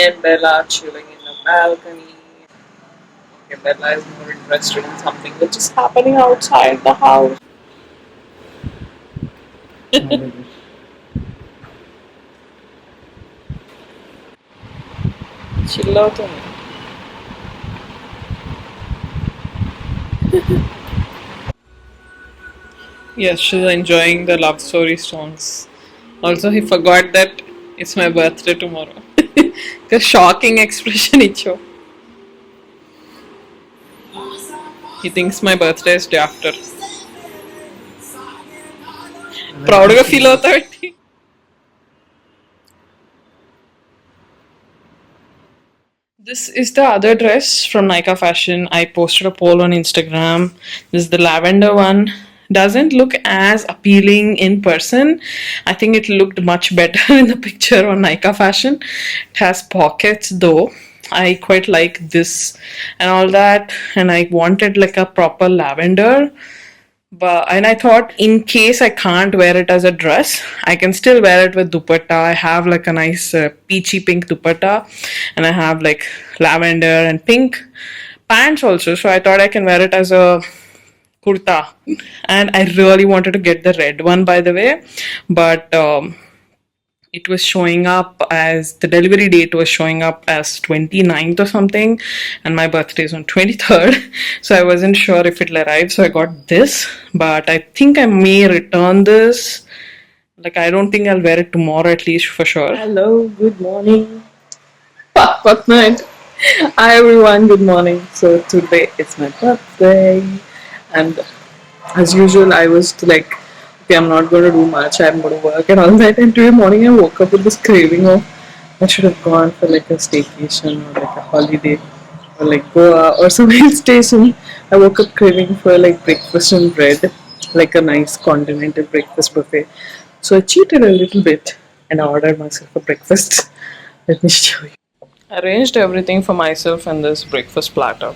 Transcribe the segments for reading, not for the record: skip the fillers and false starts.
and Bella chilling in the balcony. Okay, Bella is more interested in something which is happening outside the house. Chill out on it. Yes, she's enjoying the love story songs. Also, he forgot that it's my birthday tomorrow. The shocking expression he showed. He thinks my birthday is day after. Proud గా feel అవుతా పెట్టి. This is the other dress from Nykaa Fashion. I posted a poll on Instagram. This is the lavender one. Doesn't look as appealing in person. I think it looked much better in the picture on Nykaa Fashion. It has pockets though. I quite like this and all that, and I wanted like a proper lavender. But and I thought in case I can't wear it as a dress, I can still wear it with dupatta. I have like a nice peachy pink dupatta, and I have like lavender and pink pants also. So I thought I can wear it as a kurta. And I really wanted to get the red one, by the way, but it was showing up as the delivery date was showing up as 29th or something, and my birthday is on 23rd, so I wasn't sure if it'll arrive, so I got this. But I think I may return this. Like, I don't think I'll wear it tomorrow, at least for sure. Hello, good morning. What night? Hi everyone, good morning. So today it's my birthday, and as usual I was like, okay, I'm not going to do much, I'm going to work and all that. And today morning I woke up with this craving of I should have gone for like a staycation or like a holiday or like Goa or some hill station. I woke up craving for like breakfast and bread, like a nice continental breakfast buffet. So I cheated a little bit and I ordered myself a breakfast. Let me show you. I arranged everything for myself in this breakfast platter.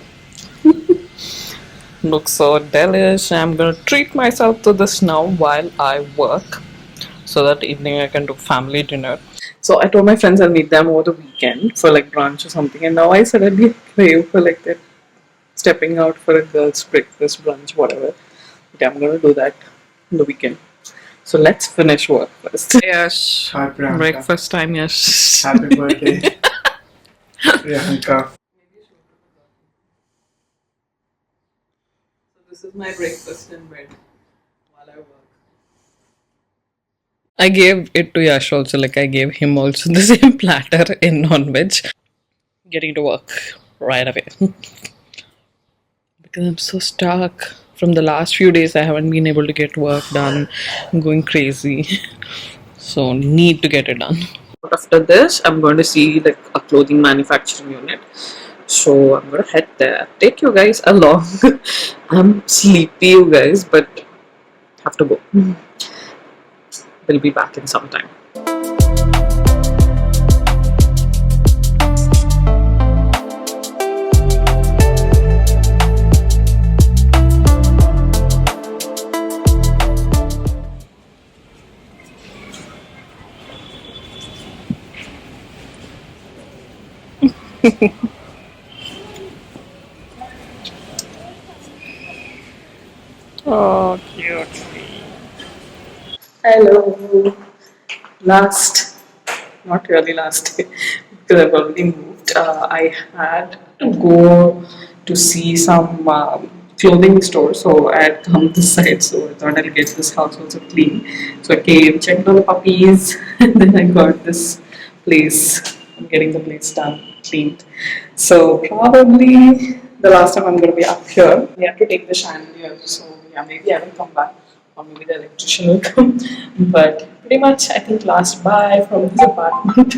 Looks so delish. I'm gonna treat myself to this now while I work, so that evening I can do family dinner. So I told my friends I'll meet them over the weekend for like brunch or something, and now I suddenly crave for like that stepping out for a girls' breakfast, brunch, whatever. Okay, I'm gonna do that in the weekend. So let's finish work first. Yes. Hi, Priyanka. Breakfast time, yes. Happy birthday, Priyanka. This is my breakfast in bed while I work. I gave it to Yash also, like I gave him also the same platter in non-veg. Getting to work right away. Because I'm so stuck. From the last few days I haven't been able to get work done. I'm going crazy. So need to get it done. After this, I'm going to see like a clothing manufacturing unit. So I'm gonna head there. Take you guys along. I'm sleepy, you guys, but have to go. We'll be back in some time. Oh, cute. Hello. Not really last day, because I've already moved. I had to go to see some clothing store, so I had come this side, so I thought I'll get this house also clean. So I came, checked on the puppies, and then I got this place. I'm getting the place done, cleaned. So probably the last time I'm going to be up here. We have to take the chandelier, so yeah, maybe I will come back, or maybe the electrician will come. But pretty much, I think last bye from this apartment.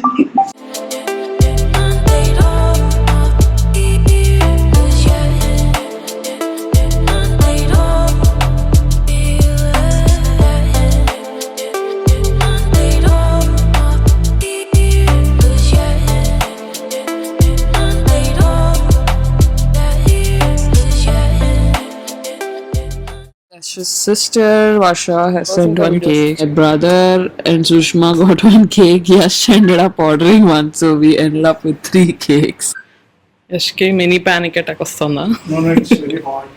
Yash's sister Varsha has sent one cake. My brother and Sushma got one cake. Yash ended up ordering one, so we ended up with 3 cakes. Yashki mini panic attack వస్తుందా? No, it's very hot.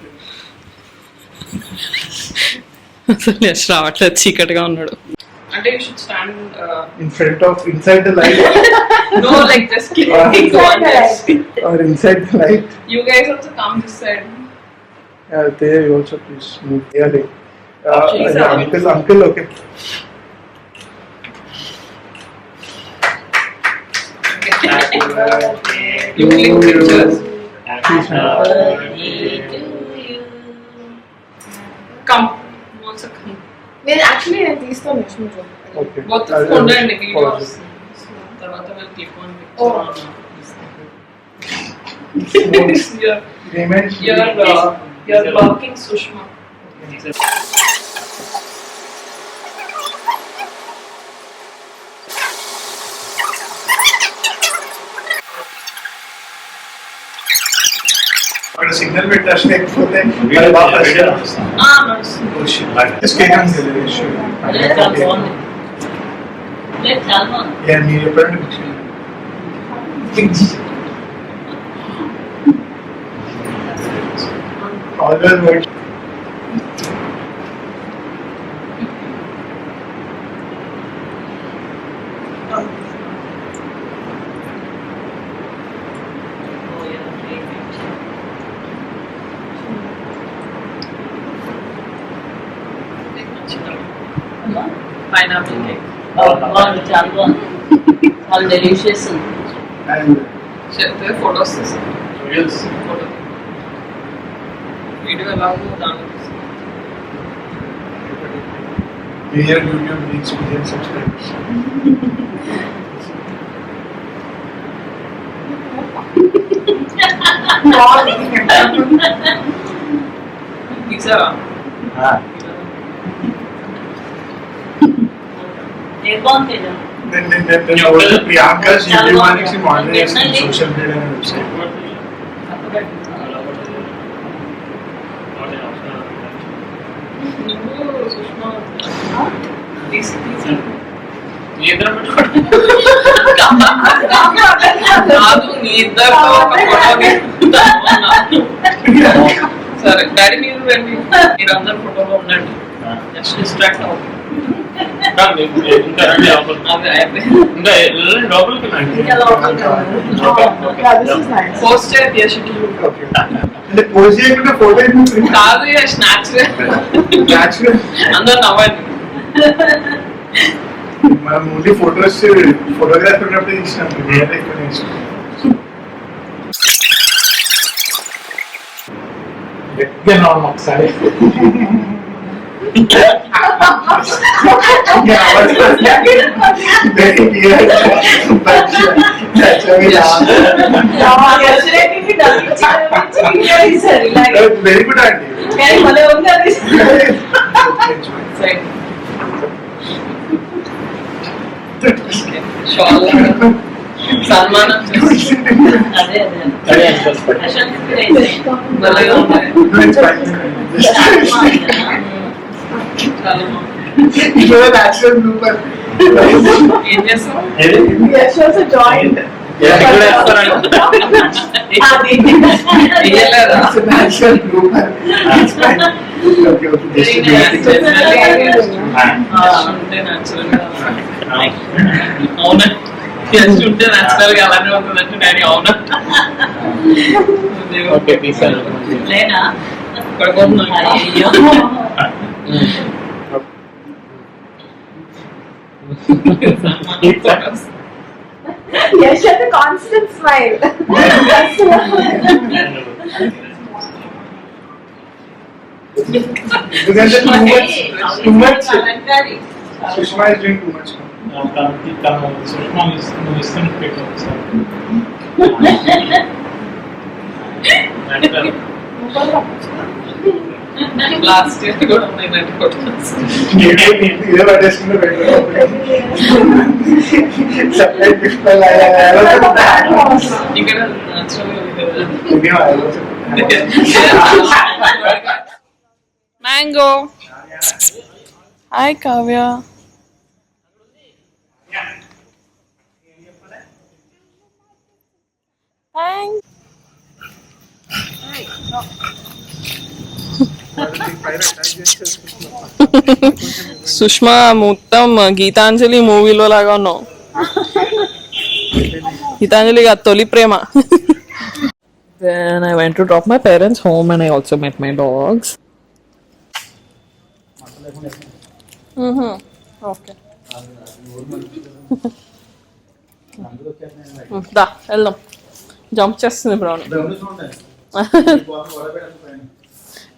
అసలు యష్ రావట్లేదు, చీకటిగా ఉన్నాడు. అంటే you should stand inside the light. no, like just click inside the light. Or inside the light. You guys also come this side. There you also please move. Yeah, uncle, okay. You click pictures. Come. Also come. నేను actually నేను తీస్తాను next మీలో. Okay. Both of them and videos. తర్వాత we'll click on picture. You're blocking Sushma. అక్కడ signal పెట్టాల్సి లేకపోతే అది బాగా మీరు ఎప్పుడైనా always word Pineapple cake. All delicious. and చెప్తే ఫొటోస్ reels. ఫోటో వీడియో ఎలా ఉందో దాంట్లో Here YouTube reach million subscribers. తీసారా? Then go to Priyanka's YouTube and she monetizes in social media and website. నువ్వు సుష్మా తీసి కాదు నీ ఇద్దరితో ఒక ఫోటో సరే డాడీ మీరు రండి, మీరు అందరు ఫోటోలో ఉండండి, జస్ట్ డిస్ట్రాక్ట్ అవ్వండి. పోస్ట్ చేయండి యశ్ అంటే పోజ్ చేయకుండా ఫోటో కాదు యశ్ న్యాచురల్ అందరు నవ్వండి. మనం ఓన్లీ ఫోటోస్ ఫోటోగ్రాఫర్ ఉన్నప్పుడు తీసినాం, వేరే ఎక్కువ తీసినాం. ఎక్కడ ఒకసారి వెరీ గుడ్ అండి. సన్మానం న్యాచురల్ బ్లూపర్ ఏం చేస్తాం? న్యాచురల్ బ్లూపర్ అవునా? యశ్ ఉంటే న్యాచురల్ గా అలానే ఉంటుందంటే డాడీ అవునా? లేనా Yes, she has a constant smile. ఎందుకంటే too much Sushma is doing too much. Last year కూడా ఉన్నాయి నాకు ఫోటోస్. ఇదే పట్టేసుకుంటే ఇక్కడ natural better mango Mango. Hi, Kavya. Thanks. Sushma మొత్తం గీతాంజలి మూవీలో లాగా ఉన్నావు. గీతాంజలి గా తొలి ప్రేమ. Then I went to drop my parents home and I also met my dogs. Mm-hmm. Okay. దా వెళ్దాం. జంప్ చేస్తుంది బ్రౌన్.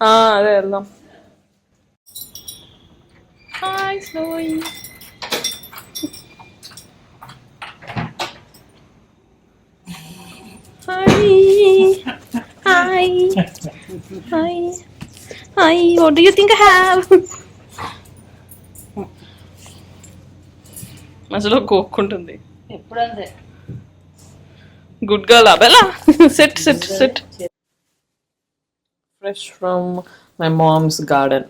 అదే వెళ్దాం. Hi స్లోయి. Hi. Hi. Hi. What do you think I have? మధ్యలో కోక్కుంటుంది. ఎప్పుడు అంతే. Good girl Bella. SIT SIT SIT. Fresh from my mom's garden.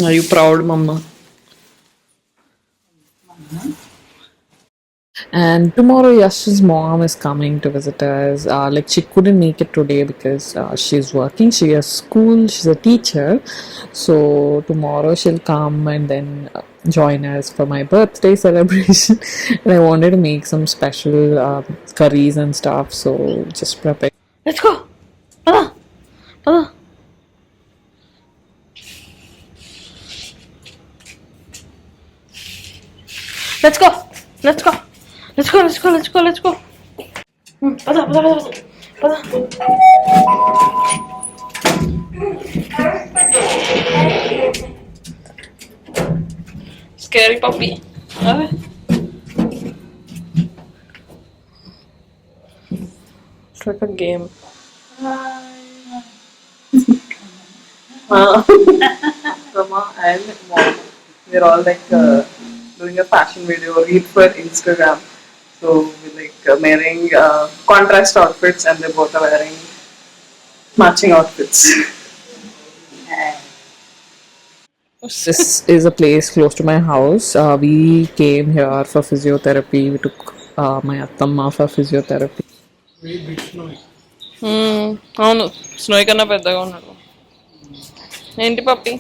Are you proud, Mama? And tomorrow, Yash's mom is coming to visit us. Like she couldn't make it today because she's working. She has school. She's a teacher. So tomorrow she'll come and then join us for my birthday celebration. And I wanted to make some special curries and stuff. So just prepare. Let's go. Pada. Pada. Let's go. Let's go. Let's go. Let's go. Let's go. Let's go. Pada. Pada. Pada. Scary puppy. It's like a game. Rama and mom, we're all like doing a fashion video read for Instagram. So we're like wearing contrast outfits and they both are wearing matching outfits. This is a place close to my house. We came here for physiotherapy. We took my attamma for physiotherapy. అవును స్నోయ్ కన్నా పెద్దగా ఉన్నాడు. ఏంటి పప్పి?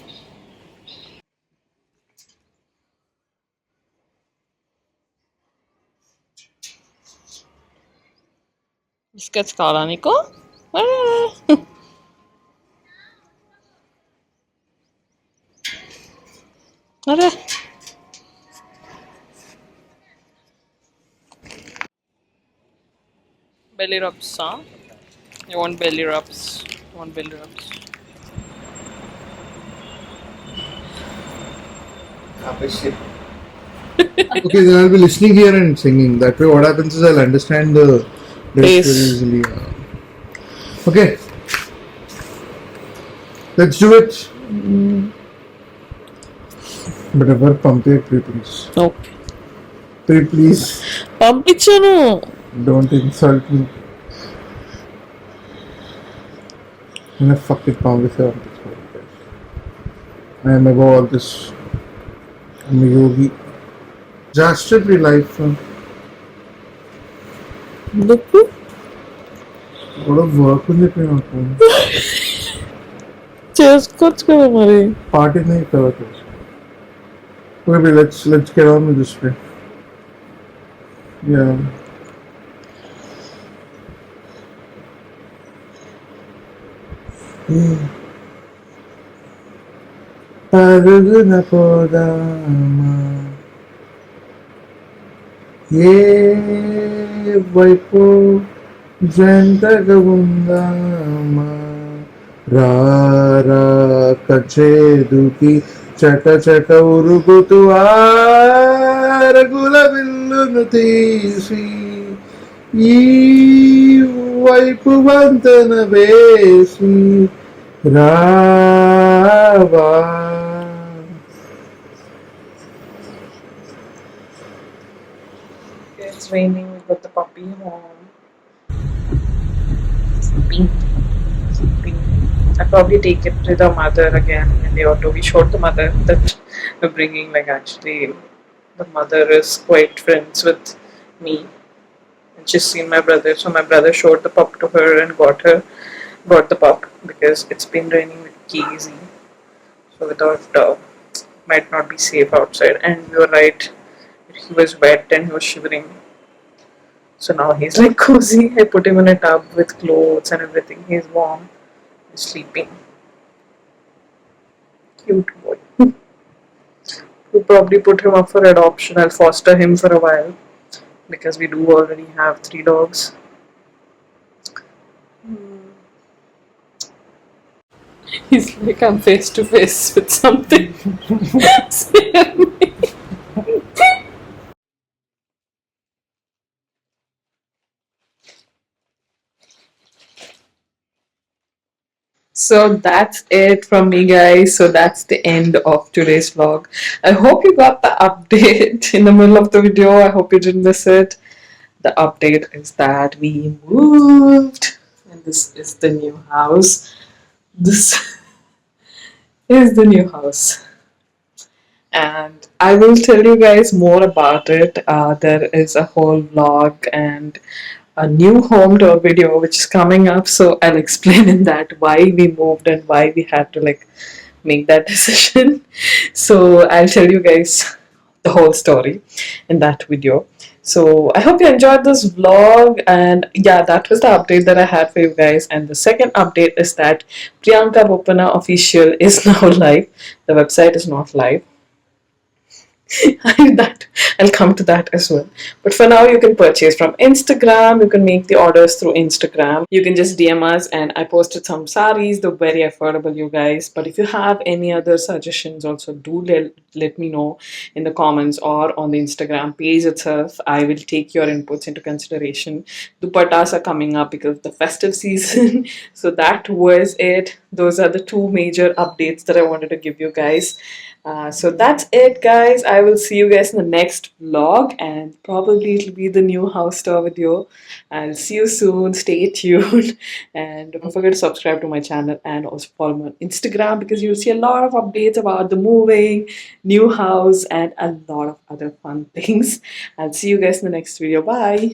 Biscuits కావాలా నీకు? అరే belly rubs, huh? You want belly rubs? You want belly rubs? Abhishti. Okay, then I'll be listening here and singing. That way, what happens is I'll understand the lyrics very easily. Okay, let's do it. But ever pump it, please. Okay. Please. పంపించాను. Don't insult me. I'm gonna fuck it down with her. I am above all this. I'm a yogi. Just every life. Look. What a work with it. చేసుకోవచ్చు కదా మరి. Party nahi karo. Okay, let's get on with this way. Yeah. పరుగున పోదామా ఏ వైపు జంటగా ఉందామా రారా కచేదుకి చట చట ఉరుగుతూ ఆరగుల విల్లును తీసి ఈ వైపు వంతన వేసి రావా. It's raining. We got the puppy home. Sleeping. I'll probably take it to the mother again in the auto. We showed the mother that we're bringing, like, actually, the mother is quite friends with me. And she's seen my brother, so my brother showed the pup to her and got the pup because it's been raining with crazy. So we thought might not be safe outside. And we were right, he was wet and he was shivering. So now he's like cozy. I put him in a tub with clothes and everything. He's warm. He's sleeping. Cute boy. We'll probably put him up for adoption. I'll foster him for a while because we do already have 3 dogs. He's like, I'm face to face with something. So that's it from me, guys. So that's the end of today's vlog. I hope you got the update in the middle of the video. I hope you didn't miss it. The update is that we moved, and this is the new house. This is the new house. And I will tell you guys more about it. There is a whole vlog and a new home tour video which is coming up, so I'll explain in that why we moved and why we had to like make that decision. So I'll tell you guys the whole story in that video. So I hope you enjoyed this vlog, and yeah, that was the update that I had for you guys. And the second update is that Priyanka Boppana official is now live. The website is not live. That I'll come to that as well. But for now, you can purchase from Instagram. You can make the orders through Instagram. You can just DM us, and I posted some saris. They're very affordable, you guys. But if you have any other suggestions, also do let me know in the comments or on the Instagram page itself. I will take your inputs into consideration. Dupattas are coming up because of the festive season. So that was it. Those are the two major updates that I wanted to give you guys. So that's it, guys. I will see you guys in the next vlog, and probably it'll be the new house tour video. I'll see you soon. Stay tuned, and don't forget to subscribe to my channel and also follow me on Instagram because you'll see a lot of updates about the moving, new house, and a lot of other fun things. I'll see you guys in the next video. Bye.